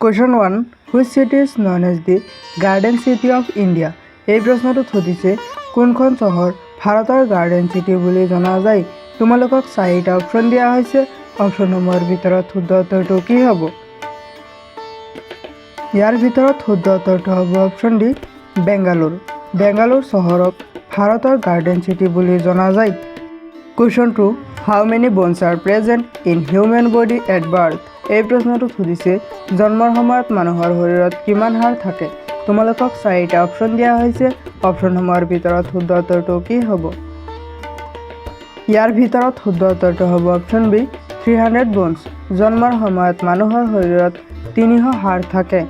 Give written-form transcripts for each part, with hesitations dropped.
Question 1. Which city is known as the Garden City of India? এই প্ৰশ্নটো সুধিছে কোনখন চহৰ ভাৰতৰ গাৰ্ডেন চিটি বুলি জনা যায়। তোমালোকক চাৰিটা অপশ্যন দিয়া হৈছে। অপশ্যনসমূহৰ ভিতৰত শুদ্ধ উত্তৰটো কি হ'ব? ইয়াৰ ভিতৰত শুদ্ধ উত্তৰটো হ'ব অপশ্যন ডি বেংগালুৰু। বেংগালুৰু চহৰক ভাৰতৰ গাৰ্ডেন চিটি বুলি জনা যায়। Question 2. How many bones are present in human body at birth? এই প্ৰশ্নটো সুধিছে জন্মৰ সময়ত মানুহৰ শৰীৰত কিমান হাড় থাকে। তোমালোকক চাৰিটা অপশ্যন দিয়া হৈছে। অপশ্যনসমূহৰ ভিতৰত শুদ্ধ উত্তৰটো কি হ'ব? ইয়াৰ ভিতৰত শুদ্ধ উত্তৰটো হ'ব অপশ্যন বি 300 bones। জন্মৰ সময়ত মানুহৰ শৰীৰত 300 হাড় থাকে।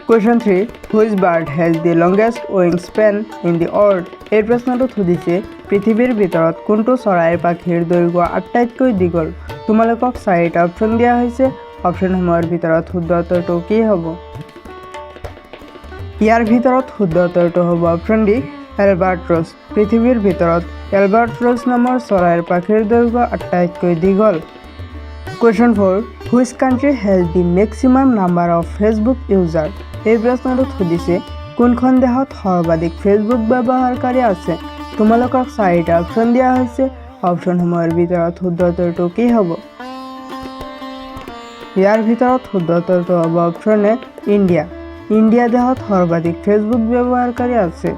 Question 3. Which bird has the longest wingspan in the world? এই প্ৰশ্নটো সুধিছে পৃথিৱীৰ ভিতৰত কোনটো চৰাইৰ পাখিৰ দৈৰ্ঘ্য আটাইতকৈ দীঘল। তোমালোকক চাৰিটা অপশ্যন দিয়া হৈছে। অপশ্যনসমূহৰ ভিতৰত শুদ্ধ উত্তৰটো কি হ'ব? ইয়াৰ ভিতৰত শুদ্ধ উত্তৰটো হ'ব অপশ্যন ডি এলবাৰ্ট্ৰছ। পৃথিৱীৰ ভিতৰত এলবাৰ্ট্ৰছ নামৰ চৰাইৰ পাখিৰ দৈৰ্ঘ্য আটাইতকৈ দীঘল। Question 4. Which country has the maximum number of Facebook users? এই প্ৰশ্নটোত সুধিছে কোনখন দেশত সৰ্বাধিক ফেচবুক ব্যৱহাৰকাৰী আছে। তোমালোকক চাৰিটা অপশ্যন দিয়া হৈছে। অপশ্যনসমূহৰ ভিতৰত শুদ্ধ উত্তৰটো কি হ'ব? ইয়াৰ ভিতৰত শুদ্ধ উত্তৰটো হ'ব অপশ্যন এ ইণ্ডিয়া। ইণ্ডিয়া দেশত সৰ্বাধিক ফেচবুক ব্যৱহাৰকাৰী আছে।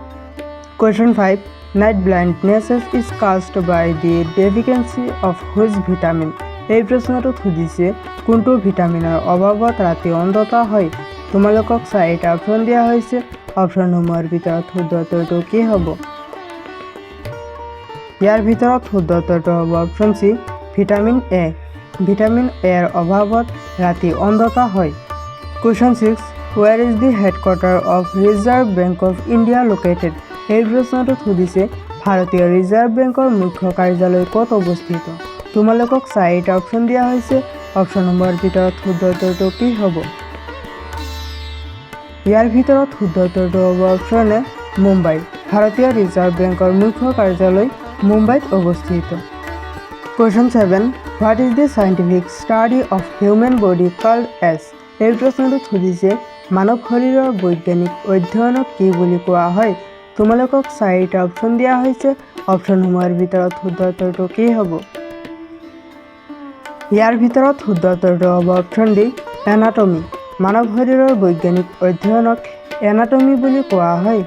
Question 5. Night blindness is caused by the deficiency of which vitamin? এই প্ৰশ্নটোত সুধিছে কোনটো ভিটামিনৰ অভাৱত ৰাতি অন্ধতা হয়। তোমালোকক চাৰিটা অপশ্যন দিয়া হৈছে। অপশ্যনসমূহৰ ভিতৰত শুদ্ধ উত্তৰটো কি হ'ব? ইয়াৰ ভিতৰত শুদ্ধ উত্তৰটো হ'ব option C vitamin A. Vitamin এৰ অভাৱত ৰাতি অন্ধতা হয়। Question 6. Where is the headquarter of Reserve Bank of India located? এই প্ৰশ্নটোত সুধিছে ভাৰতীয় ৰিজাৰ্ভ বেংকৰ মুখ্য কাৰ্যালয় ক'ত অৱস্থিত। তোমালোকক চাৰিটা অপশ্যন দিয়া হৈছে। অপশ্যনসমূহৰ ভিতৰত শুদ্ধ উত্তৰটো কি হ'ব? ইয়াৰ ভিতৰত শুদ্ধ উত্তৰটো হ'ব অপশ্যন এ মুম্বাই। ভাৰতীয় ৰিজাৰ্ভ বেংকৰ মুখ্য কাৰ্যালয় মুম্বাইত অৱস্থিত। Question 7. What is the scientific study of human body called as? এই প্ৰশ্নটোত সুধিছে মানৱ শৰীৰৰ বৈজ্ঞানিক অধ্যয়নক কি বুলি কোৱা হয়। তোমালোকক চাৰিটা অপশ্যন দিয়া হৈছে। অপশ্যনসমূহৰ ভিতৰত শুদ্ধ উত্তৰটো কি হ'ব? ইয়াৰ ভিতৰত শুদ্ধ উত্তৰটো হ'ব অপশ্যন ডি এনাটমি। মানৱ শৰীৰৰ বৈজ্ঞানিক অধ্যয়নক এনাটমি বুলি কোৱা হয়।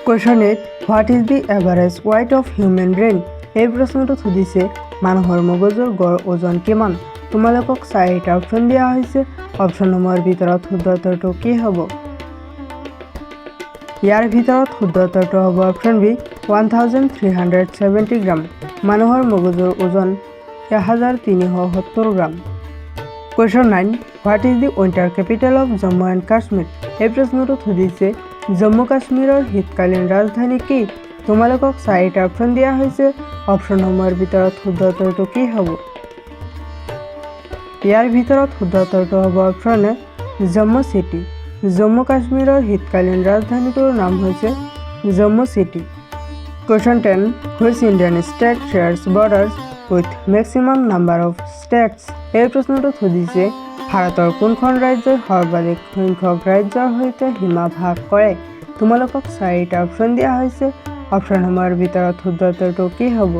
Question 8. What is the average weight of human brain? এই প্ৰশ্নটোত সুধিছে মানুহৰ মগজুৰ গড় ওজন কিমান। তোমালোকক চাৰিটা অপশ্যন দিয়া হৈছে। অপশ্যনসমূহৰ ভিতৰত শুদ্ধ উত্তৰটো কি হ'ব? ইয়াৰ ভিতৰত শুদ্ধ উত্তৰটো হ'ব অপশ্যন বি 1370 গ্ৰাম। মানুহৰ মগজুৰ ওজন 1370 গ্ৰাম। Question 9. What is the winter capital of Jammu and Kashmir? এই প্ৰশ্নটোত সুধিছে জম্মু কাশ্মীৰৰ শীতকালীন ৰাজধানী কি। তোমালোকক চাৰিটা অপশ্যন দিয়া হৈছে। অপশ্যনসমূহৰ ভিতৰত শুদ্ধ উত্তৰটো কি হ'ব? ইয়াৰ ভিতৰত শুদ্ধ উত্তৰটো হ'ব option A Jammu city. Jammu কাশ্মীৰৰ শীতকালীন ৰাজধানীটোৰ নাম হৈছে Jammu city. Question 10. Which Indian state shares borders with maximum number of states? এই প্ৰশ্নটোত সুধিছে ভাৰতৰ কোনখন ৰাজ্যই সৰ্বাধিক সংখ্যক ৰাজ্যৰ সৈতে সীমা ভাগ কৰে। তোমালোকক চাৰিটা অপশ্যন দিয়া হৈছে। অপশ্যনসমূহৰ ভিতৰত শুদ্ধ উত্তৰটো কি হ'ব?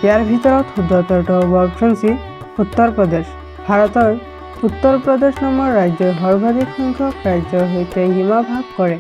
ইয়াৰ ভিতৰত শুদ্ধ উত্তৰটো হ'ব অপশ্যন চি উত্তৰ প্ৰদেশ। ভাৰতৰ উত্তৰ প্ৰদেশ নামৰ ৰাজ্যই সৰ্বাধিক সংখ্যক ৰাজ্যৰ সৈতে সীমা ভাগ কৰে।